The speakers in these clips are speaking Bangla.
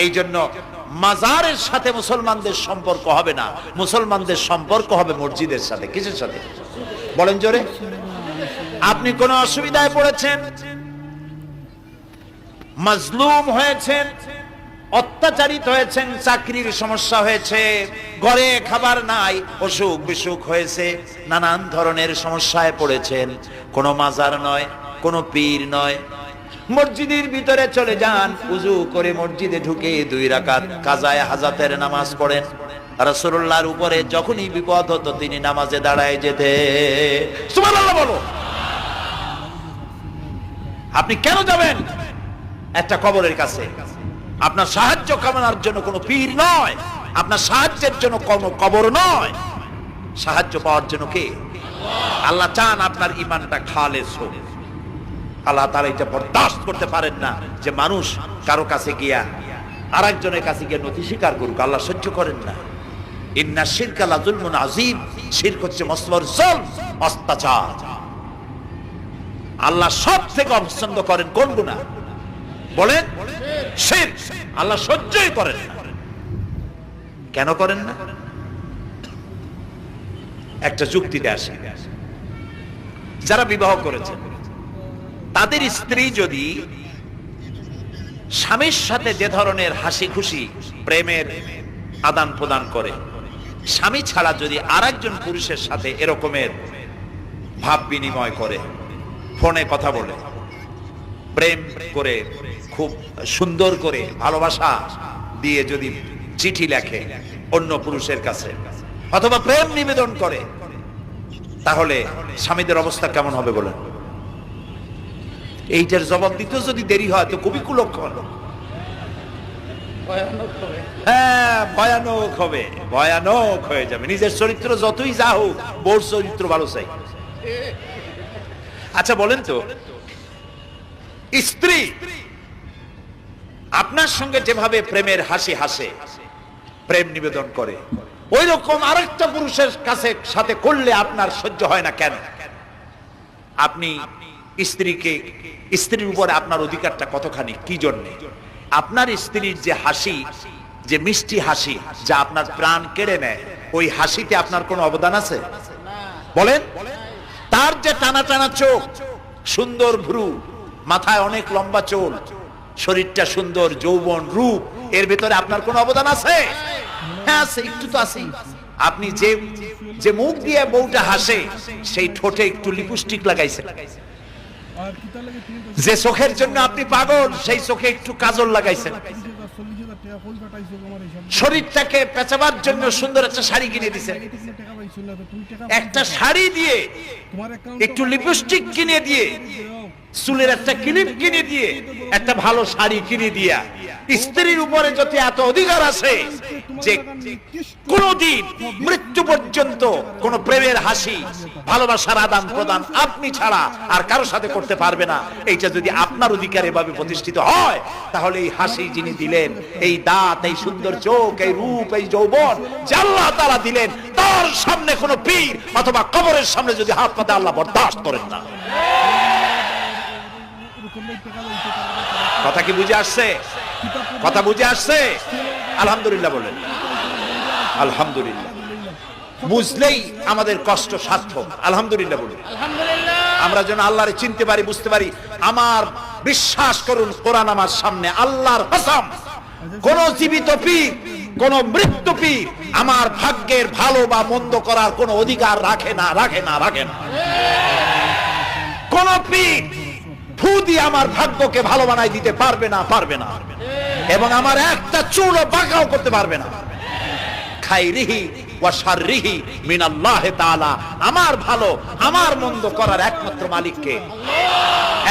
এই জন্য মাজারের সাথে মুসলমানদের সম্পর্ক হবে না, মুসলমানদের সম্পর্ক হবে মসজিদের সাথে। কিসের সাথে বলেন জোরে? আপনি কোন অসুবিধায় পড়েছেন, মাজলুম হয়েছেন, অত্যাচারিত হয়েছেন, চাকরির সমস্যা হয়েছে, ঘরে খাবার নাই, অসুখ বিসুখ হয়েছে, নানান ধরনের সমস্যায় পড়েছেন, কোনো মাজার নয়, কোনো পীর নয়, মসজিদের ভিতরে চলে যান, উযু করে মসজিদে ঢুকে 2 রাকাত কাজায়ে হাজাতের নামাজ পড়েন। রাসূলুল্লাহর উপরে যখনই বিপদ হতো তিনি নামাজে দাঁড়ায় যেতে। সুবহানাল্লাহ বলো। আপনি কেন যাবেন একটা কবরের কাছে? আপনার সাহায্য কামনার জন্য কোনো পীর নয়, আপনার সাহায্যের জন্য কোনো কবর নয়, সাহায্য পাওয়ার জন্য কে? আল্লাহ চান আপনার ঈমানটা খালেস হোক। আল্লাহ তাআলা এটা বরদাস্ত করতে পারেন না যে মানুষ কারো কাছে গিয়া আরেকজনের কাছে গিয়ে নথি স্বীকার করুক। আল্লাহ সহ্য করেন না। ইন্না শিরকা লাযুলমুন আযীম, শিরক হচ্ছে মস্তবর জুলম, অত্যাচার। আল্লাহ সবথেকে অপছন্দ করেন কোন গুনাহ বলেন? শিরক। আল্লাহ সহ্যই করেন না। কেন করেন না? একটা যুক্তিতে আসে, যারা বিবাহ করেছেন তাদের স্ত্রী যদি স্বামীর সাথে যে ধরনের হাসি খুশি প্রেমের আদান প্রদান করে, স্বামী ছাড়া যদি আরেকজন পুরুষের সাথে এরকমের ভাব বিনিময় করে, ফোনে কথা বলে, প্রেম করে, খুব সুন্দর করে ভালোবাসা দিয়ে যদি চিঠি লেখে অন্য পুরুষের কাছে, অথবা প্রেম নিবেদন করে, তাহলে স্বামীদের অবস্থা কেমন হবে বলেন? এইটার জবাব দিতে যদি দেরি হয় তো খুবই কুলক্ষণ। হ্যাঁ, ভয়ানক হবে, ভয়ানক হয়ে যাবে। নিজের চরিত্র যতই যা হোক, বউর চরিত্র ভালো চাই। আচ্ছা বলেন তো, স্ত্রী আপনার সঙ্গে যেভাবে প্রেমের হাসি হাসে, প্রেম নিবেদন করে, ওই রকম আরেকটা পুরুষের কাছে সাথে করলে আপনার সহ্য হয় না কেন? আপনি স্ত্রীর উপরে আপনার অধিকারটা কতখানি, কি জন্যে? আপনার স্ত্রীর যে হাসি, যে মিষ্টি হাসি, যা আপনার প্রাণ কেড়ে নেয়, ওই হাসিতে আপনার কোনো অবদান আছে বলেন? তার যে টানা টানা চোখ, সুন্দর ভ্রু, মাথায় অনেক লম্বা চুল, শরীরটা সুন্দর, যৌবন, রূপ, এর ভেতরে আপনার কোনো অবদান আছে? হ্যাঁ আছে, একটু তো আছে। আপনি যে মুখ দিয়ে বউটা হাসে, সেই ঠোঁটে একটু লিপস্টিক লাগাইছেন, যে চোখের জন্য আপনি পাগল, সেই চোখে একটু কাজল লাগাইছেন, শরীরটাকে পেঁচাবার জন্য সুন্দর একটা শাড়ি কিনে দিয়েছেন, একটা শাড়ি দিয়ে একটু লিপস্টিক কিনে দিয়ে, চুলের একটা ক্লিপ কিনে দিয়ে, একটা ভালো শাড়ি কিনে দিয়া, স্ত্রীর উপরে যদি এত অধিকার আছে যে কোনদিন মৃত্যু পর্যন্ত কোন প্রেমের হাসি, ভালোবাসার আদান প্রদান আপনি ছাড়া আর কারো সাথে করতে পারবে না, এইটা যদি আপনার অধিকার এভাবে প্রতিষ্ঠিত হয়, তাহলে এই হাসি যিনি দিলেন, এই দাঁত, এই সুন্দর চোখ, এই রূপ, এই যৌবন যে আল্লাহ তাআলা দিলেন, তার সামনে কোনো পীর অথবা কবরের সামনে যদি হাত পাতে আল্লাহ বরদাস্ত করেন না। কথা কি বুঝে আসছে? কথা বুঝে আসছে? আলহামদুলিল্লাহ বলেন। আলহামদুলিল্লাহ। বুঝলেই আমাদের কষ্ট সার্থক। আলহামদুলিল্লাহ বলেন। আমরা যেন আল্লাহরে চিনতে পারি, বুঝতে পারি। আমার বিশ্বাস করুন, কোরআন আমার সামনে, আল্লাহর কসম, কোন জীবিত পীর, কোন মৃত্যু পীর আমার ভাগ্যের ভালো বা মন্দ করার কোন অধিকার রাখে না, রাখে না, রাখে না। কোন পীর ফু দিয়ে আমার ভাগ্যকে ভালো বানাই দিতে পারবে না, পারবে না, এবং আমার একটা চুলও বাঁকাও করতে পারবে না। খাইরিহি ওয়া শাররিহি মিনাল্লাহি তাআলা। আমার ভালো, আমার মন্দ করার একমাত্র মালিক কে?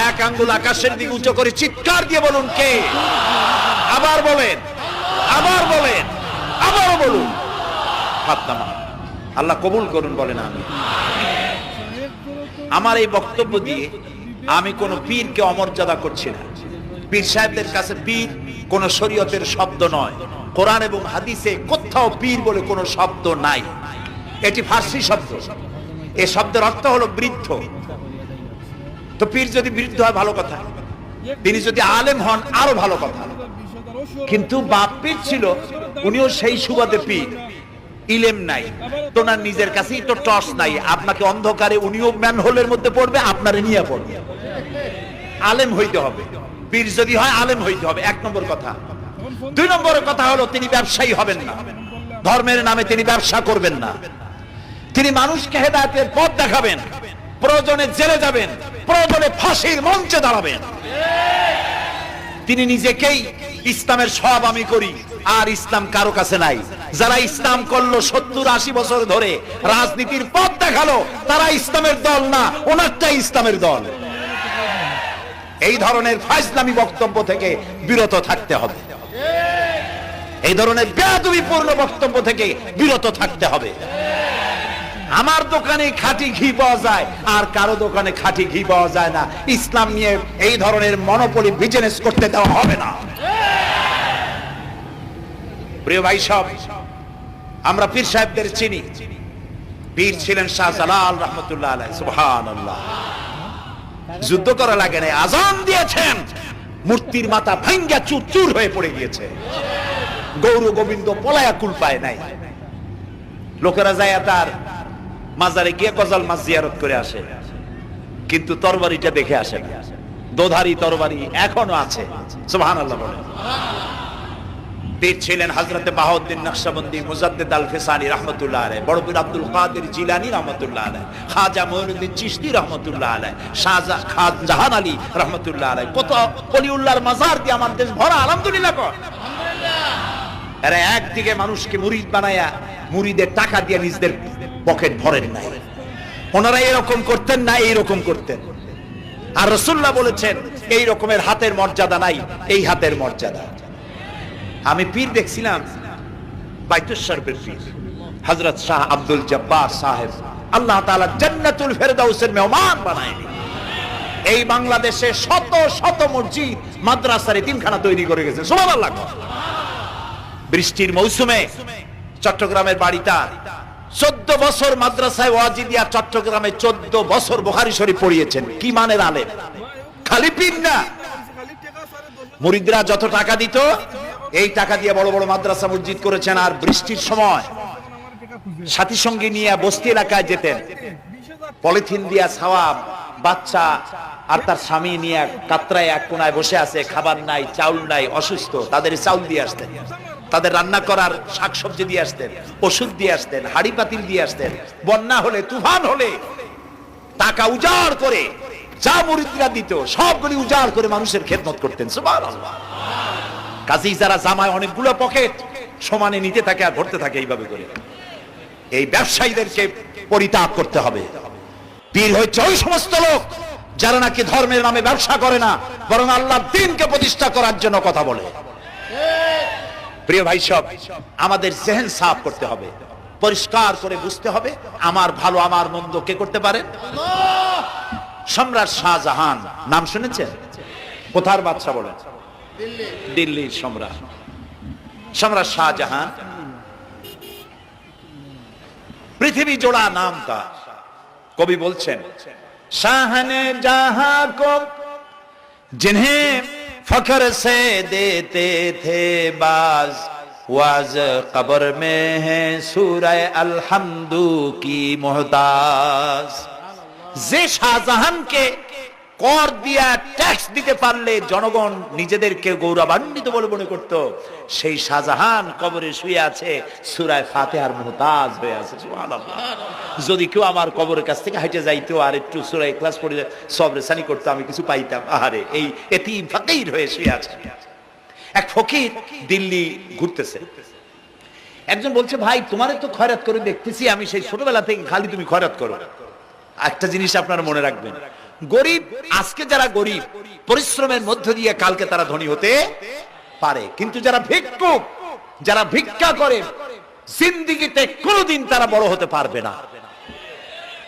এক আঙ্গুল আকাশের দিকে উঁচু করে চিৎকার দিয়ে বলুন কে? আবার বলেন, আবার বলেন, আবারও বলুন। হাত নামান। আল্লাহ কবুল করুন, বলেন আমিন। আমার এই বক্তব্য দিয়ে আমি কোন পীরকে অমর্যাদা করছি না। পীর সাহেবদের কাছে পীর কোন শরীয়তের শব্দ নয়। কোরআন এবং হাদিসে কোথাও পীর বলে কোন শব্দ নাই। এটি ফার্সি শব্দ। এই শব্দের অর্থ হলো বৃদ্ধ। তো পীর যদি বৃদ্ধ হয় ভালো কথা, তিনি যদি আলেম হন আরো ভালো কথা। কিন্তু বাপ পীর ছিল, উনিও সেই সুবাদে পীর, ইলেম নাই, তোনার নিজের কাছেই তো টর্চ নাই, আপনাকে অন্ধকারে উনিও ম্যানহোলের মধ্যে পড়বে, আপনারে নিয়ে পড়বে। আলেম হইতে হবে, পীর যদি হয় আলেম হইতে হবে, এক নম্বর কথা। দুই নম্বর কথা হলো তিনি ব্যবসায়ী হবেন না, ধর্মের নামে তিনি ব্যবসা করবেন না, তিনি মানুষকে হেদায়েতের পথ দেখাবেন, প্রয়োজনে জেলে যাবেন, প্রয়োজনে ফাঁসির মঞ্চে দাঁড়াবেন। তিনি নিজেকেই ইসলামের সব আমি করি, আর ইসলাম কারো কাছে নাই। যারা ইসলাম করলো 70-80 বছর ধরে, রাজনীতির পথ দেখালো, তারা ইসলামের দল না, ওনারটাই ইসলামের দল। এই ধরনের ফাজলামি বক্তব্য থেকে বিরত থাকতে হবে, এই ধরনের বেয়াদবিপূর্ণ বক্তব্য থেকে বিরত থাকতে হবে। আমার দোকানে খাঁটি ঘি পাওয়া যায়, আর কারো দোকানে খাঁটি ঘি পাওয়া যায় না। ইসলাম নিয়ে এই ধরনের মনোপলি বিজনেস করতে দেওয়া হবে না। প্রিয় ভাই সব, আমরা পীর সাহেবদের চিনি। পীর ছিলেন শাহজালাল রহমতুল্লাহ আলাইহি, সুবহানাল্লাহ। যুদ্ধ করা লাগে না, আজান দিয়েছেন, মূর্তির মাথা ভাঙ্গা চুর চুর হয়ে পড়ে গিয়েছে। গৌর গোবিন্দ পলায়া কুল পায় নাই। লোকেরা যায় তার মাজারে গিয়ে গজাল মাছ জিয়ারত করে আসে, কিন্তু তরবারিটা দেখে আসে না। দোধারি তরবারি এখনো আছে, সুবহানাল্লাহ বলে। পীর ছিলেন হযরতে বাহাউদ্দিন নকশবন্দি, মুজাদ্দিদ আল ফিসানি রাহমাতুল্লাহ আলাইহি, বড় পীর আব্দুল কাদের জিলানী রাহমাতুল্লাহ আলাইহি, খাজা মুঈনুদ্দিন চিশতি রাহমাতুল্লাহ আলাইহি, শাহজাহান আলী রাহমাতুল্লাহ আলাইহি। কত ওলিউল্লাহর মাজার দিয়ে আমার দেশ ভরা, আলহামদুলিল্লাহ কর। এরা একদিকে মানুষকে মুরিদ বানায়া মুরিদের টাকা দিয়ে নিজেদের পকেট ভরেন নাই। ওনারা এরকম করতেন না, এইরকম করতেন। আর রাসূলুল্লাহ বলেছেন এই রকমের হাতের মর্যাদা নাই, এই হাতের মর্যাদা। আমি পীর দেখছিলাম, বাইতুল শরীফের পীর হযরত শাহ আব্দুল জব্বার সাহেব, আল্লাহ তাআলা জান্নাতুল ফেরদাউসের মেহমান বানায়নি। এই বাংলাদেশে শত শত মসজিদ মাদ্রাসার তিনখানা তৈরি করে গেছেন, সুবহানাল্লাহ। বৃষ্টির মৌসুমে চট্টগ্রামের বাড়িটা 14 বছর মাদ্রাসায় ওয়াজিদিয়া, চট্টগ্রামে 14 বছর বুখারী শরীফ পড়িয়েছেন। কি মানের আলেম, খালি পীর না। মুরিদরা যত টাকা দিত, এই টাকা দিয়ে বড় বড় মাদ্রাসা মসজিদ করেছেন। আর বৃষ্টির সময় সাথী সঙ্গী নিয়ে বস্তি এলাকায় যেতেন, পলিথিন দিয়া ছাওয়া, বাচ্চা আর তার স্বামী নিয়ে কাতরায় এক কোনায় বসে আছে, খাবার নাই, চাউল নাই, অসুস্থ, তাদের চাউল দিয়ে আসতেন, তাদের রান্না করার শাকসবজি দিয়ে আসতেন, ওষুধ দিয়ে আসতেন, হাড়ি পাতিল দিয়ে আসতেন। বন্যা হলে, তুফান হলে টাকা উজাড় করে যা মুরিদরা দিত সবগুলি উজাড় করে মানুষের খেদমত করতেন, সুবহানাল্লাহ। কাজী যারা জামায় অনেকগুলো পকেট সমানে নিতে থাকে আর ভরতে থাকে, এইভাবে করে এই ব্যবসায়ীদেরকে পরিত্যাগ করতে হবে। পীর হচ্ছে ওই সমস্ত লোক যারা নাকি ধর্মের নামে ব্যবসা করে না, বরং আল্লাহর দ্বীনকে প্রতিষ্ঠা করার জন্য কথা বলে। প্রিয় ভাই সব, আমাদের জেহেন সাফ করতে হবে, পরিষ্কার করে বুঝতে হবে আমার ভালো আমার মন্দ কে করতে পারে? সম্রাট শাহজাহান নাম শুনেছেন? কোথার বাদশা বলেন? দিল্লির সম্রাট। সম্রাট শাহজাহান পৃথিবী জোড়া নাম তার। কবি বলছেন, শাহনে জাহাं को जिन्हें फख्र से देते थे बाज, वाज कब्र में है सूरह अलहम्दु की मोहताज। যে শাহজাহানকে কর দিয়া ট্যাক্স দিতে পারলে জনগণ নিজেদেরকে গৌরবান্বিত বলে মনে করত, সেই শাহজাহান কবরে শুয়ে আছে, সূরা ফাতিহার মুহতাজ হয়ে আছে, সুবহানাল্লাহ। যদি কেউ আমার কবরের কাছ থেকে হেঁটে যাইতো আর একটু সূরা ইখলাস পড়ে সবরে সানি করতো, আমি কিছু পাইতাম। আহারে, এই এতিম ফকির হয়ে শুয়ে আছে। এক ফকির দিল্লি ঘুরতেছে, একজন বলছে, ভাই তোমারে তো খয়রাত করে দেখতেছি আমি সেই ছোটবেলা থেকে, খালি তুমি খয়রাত করো। একটা জিনিস আপনারা মনে রাখবেন, গরিব, আজকে যারা গরিব পরিশ্রমের মধ্য দিয়ে কালকে তারা ধনী হতে পারে, কিন্তু যারা ভিক্ষুক, যারা ভিক্ষা করে, জিন্দেগিতে কোনোদিন তারা বড় হতে পারবে না।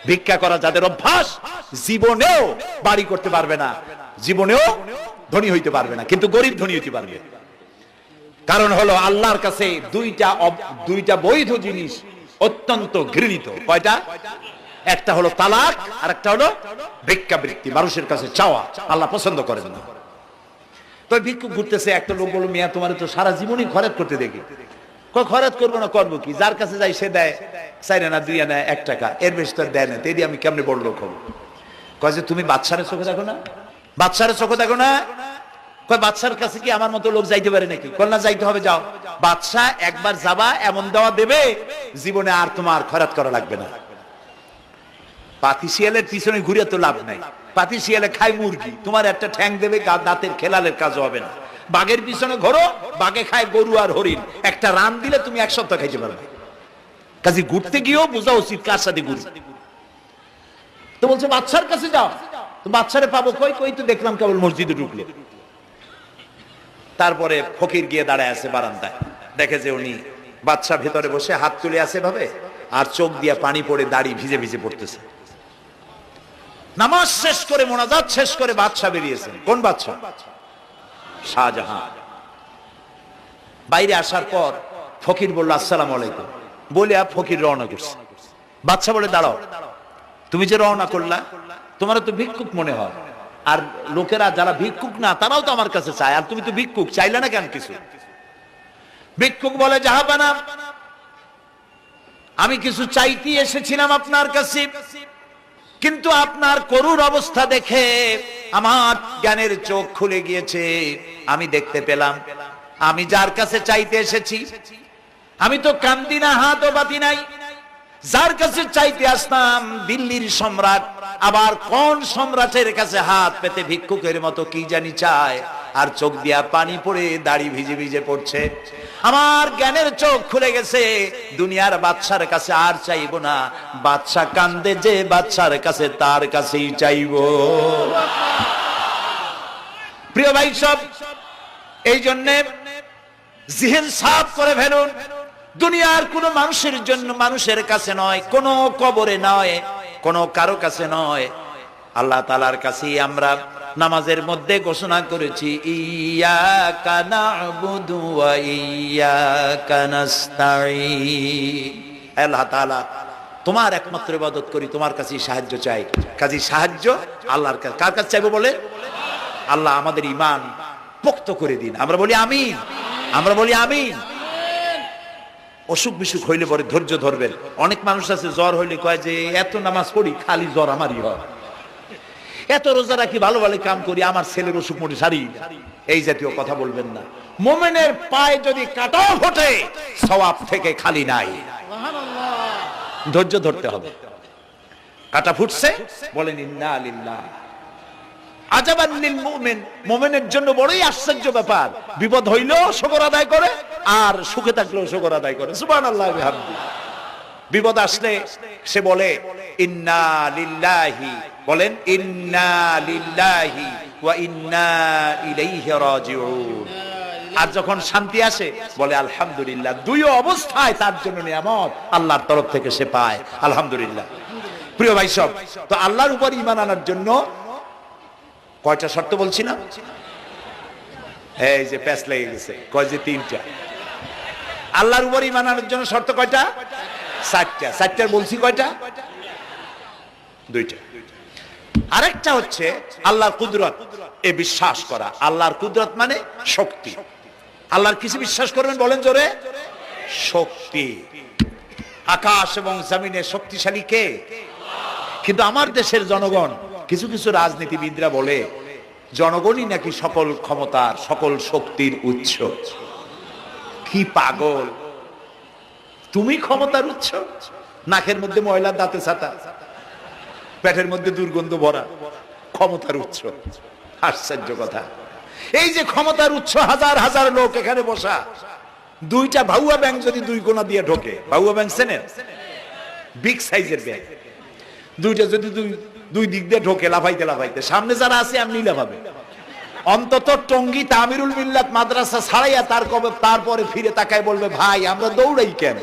ভিক্ষা করা যাদের অভ্যাস, জীবনেও বাড়ি করতে পারবে না, জীবনেও ধনী হইতে পারবে না, কিন্তু গরিব ধনী হইতে পারবে। কারণ হলো আল্লাহর কাছে দুইটা বৈধ জিনিস অত্যন্ত ঘৃণিত। কয়টা? একটা হলো তালাক, আর একটা হলো ভিক্ষাবৃত্তি, মানুষের কাছে চাওয়া। আল্লাহ পছন্দ করেন না। তো ভিক্ষুক ঘুরতেছে, একটা লোক বলল, মিয়া তোমার তো সারা জীবনই খরচ করতে দেখি। কয় খরচ করবো না, করবো কি, যার কাছে যাই সে দেয় 4 আনা 2 আনা 1 টাকা, এর বেশি তো দেয় না, তেদি আমি কেমনে বড় লোক হবো? কয় যে তুমি বাদশারে চোখে দেখো না, বাদশারে চোখে দেখো না? কয় বাদশার কাছে কি আমার মতো লোক যাইতে পারে নাকি? কয় না, যাইতে হবে, যাও। বাদশা একবার যাবা, এমন দেওয়া দেবে জীবনে আর তোমার খরচ করা লাগবে না। পাতি শিয়ালের পিছনে ঘুরে তো লাভ নাই, পাতি শিয়ালে খায় মুরগি, তোমার একটা ঠ্যাং দেবে, দাঁতের খেলালের কাজ হবে না। বাঘের পিছনে ঘোরো, বাঘে খায় গরু আর হরিণ, একটা রান দিলে তুমি 1 সপ্তাহ খাইতে পারবে। কাজে ঘুরতে গিয়েও বোঝা উচিত কার সাথে ঘুরি। তো বলছে বাদশার কাছে যাও। তো বাদশারে পাবো কই? কই তো দেখলাম কেবল মসজিদে ঢুকলো। তারপরে ফকির গিয়ে দাঁড়ায় আছে বারান্দায়, দেখে যে উনি বাদশা ভেতরে বসে হাত তুলে আছে ভাবে, আর চোখ দিয়ে পানি পড়ে দাড়ি ভিজে ভিজে পড়তেছে। নামাজ শেষ করে, মোনাজাত শেষ করে বাদশা বেরিয়েছেন। কোন বাদশা? শাহজাহান। বাইরে আসার পর ফকির বলল আসসালামু আলাইকুম, বলে ফকির রওনা করছে। বাদশা বলে দাঁড়াও, তুমি যে রওনা করলা, তোমার তো ভিক্ষুক মনে হয়, আর লোকেরা যারা ভিক্ষুক না তারাও তো আমার কাছে চায়, আর তুমি তো ভিক্ষুক, চাইলে না কেন কিছু? ভিক্ষুক বলে জাহাপানা, আমি কিছু চাইতে এসেছিলাম আপনার কাছে, কিন্তু আপনার করুণ অবস্থা দেখে আমার জ্ঞানের চোখ খুলে গিয়েছে। আমি দেখতে পেলাম আমি যার কাছে চাইতে এসেছি, আমি তো কান্দি না, হাতও বাতি নাই। যার কাছে চাইতে আসতাম দিল্লির সম্রাট, আবার কোন সম্রাটের কাছে হাত পেতে ভিক্ষুকের মতো কি জানি চায়, আর চোখ দিয়া পানি পড়ে দাড়ি ভিজে ভিজে পড়ছে। আমার জ্ঞানের চোখ খুলে গেছে, দুনিয়ার বাদশার কাছে আর চাইবো না। বাদশা কান্দে যে বাদশার কাছে, তার কাছেই চাইবো। প্রিয় ভাই সব, এই জন্যে জিহন সাফ করে ফেলুন। দুনিয়ার কোন মানুষের জন্য, মানুষের কাছে নয়, কোন কবরে নয়, কোন কারো কাছে নয়, আল্লাহ তাআলার কাছেই আমরা নামাজের মধ্যে ঘোষণা করেছি, ইয়াকা না'বুদু ওয়া ইয়াকা নাস্তাঈন। আল্লাহ তাআলা তোমার একমাত্র ইবাদত করি, তোমার কাছেই সাহায্য চাই। কাজী সাহায্য আল্লাহর কাছে। কার কাছে চাইবো বলে? আল্লাহ আমাদের ঈমান পোক্ত করে দিন। আমরা বলি আমিন, আমরা বলি আমিন। অসুখ বিসুখ হইলে পরে ধৈর্য ধরবেন। অনেক মানুষ আছে জ্বর হইলে কয় যে এত নামাজ পড়ি খালি জ্বর আমারই হয়, এত রোজা রাখি, ভালো ভালো কাম করি, আমার ছেলের অসুখ মোটে সারি। এই জাতীয় কথা বলবেন না। মুমিনের পায়ে যদি কাঁটাও ফোটে, সওয়াব থেকে খালি নাই। ধৈর্য ধরতে হবে। কাঁটা ফুটছে, বলেন ইন্না লিল্লাহ। আজাবান লিল মুমিন, মুমিনের জন্য বড়ই আশ্চর্য ব্যাপার, বিপদ হইলেও শুকর আদায় করে, আর সুখে থাকলেও শুকর আদায় করে। সুবহানাল্লাহ ওয়া বিহামদিহি। বিপদ আসলে সে বলে ইন্না লিল্লাহি, বলেন ইন্না লিল্লাহি ওয়া ইন্না ইলাইহি রাজিউন। আর যখন শান্তি আসে বলে আলহামদুলিল্লাহ। দুই অবস্থায় তার জন্য নিয়ামত আল্লাহর তরফ থেকে সে পায়, আলহামদুলিল্লাহ। প্রিয় ভাই সব, তো আল্লাহর উপর ঈমান আনার জন্য কয়টা শর্ত বলছিলাম? এই যে প্যাচ লেগে গেছে, কয় যে 3টা। আল্লাহর উপর ঈমান আনার জন্য শর্ত কয়টা? 4টা। 4টার বলছি কয়টা? 2টা। আরেকটা হচ্ছে আল্লাহর কুদরত, এ বিশ্বাস করা। আল্লাহর কুদরত মানে শক্তি। আল্লাহর কিছু বিশ্বাস করবেন, বলেন জোরে? শক্তি। আকাশ এবং জমিনে শক্তিশালী কে? কিন্তু আমার দেশের জনগণ, কিছু কিছু রাজনীতিবিদরা বলে জনগণই নাকি সকল ক্ষমতার, সকল শক্তির উৎস। কি পাগল! তুমি ক্ষমতার উৎস? নাকের মধ্যে ময়লা, দাঁতে ছাতা, পেটের মধ্যে দুর্গন্ধ ভরা, ক্ষমতার উৎস? আশ্চর্য কথা। এই যে ক্ষমতার উৎস, হাজার হাজার লোক এখানে বসা, 2টা ভাউয়া ব্যাংক যদি 2 কোণা দিয়ে ঢোকে, ভাউয়া ব্যাংক চেনেন? বিগ সাইজের ব্যাংক, 2টা যদি দুই দিক দিয়ে ঢোকে লাফাইতে লাফাইতে, সামনে যারা আছে এমনি লাফাবে। অন্তত টঙ্গী তামিরুল মিল্লাত মাদ্রাসা ছাড়াইয়া তারপরে ফিরে তাকায় বলবে, ভাই আমরা দৌড়াই কেন?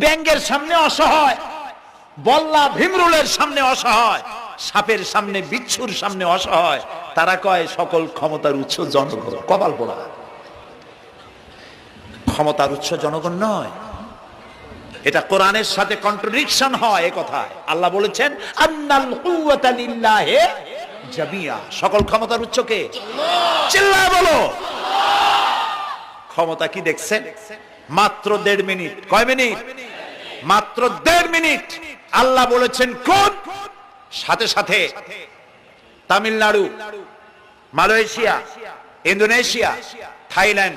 ব্যাংকের সামনে অসহায়, বল্লা ভীমরুলের সামনে অসহায়, সাপের সামনে, বিচ্ছুর সামনে অসহায়, তারা কয় সকল ক্ষমতার উৎস জনগণ। কপাল পোড়া। ক্ষমতার উৎস জনগণ নয়, এটা কোরআনের সাথে কন্ট্রাডিকশন হয়। এ কথায় আল্লাহ বলেছেন আন্নাল কুওয়াতা লিল্লাহি জামিয়া। সকল ক্ষমতার উৎস কে? চিল্লায় বলো। ক্ষমতা কি দেখছেন? মাত্র 1.5 মিনিট। কয় মিনিট? মাত্র 1.5 মিনিট। আল্লাহ বলেছেন কোন, সাথে সাথে তামিলনাড়ু, মালয়েশিয়া, ইন্দোনেশিয়া, থাইল্যান্ড,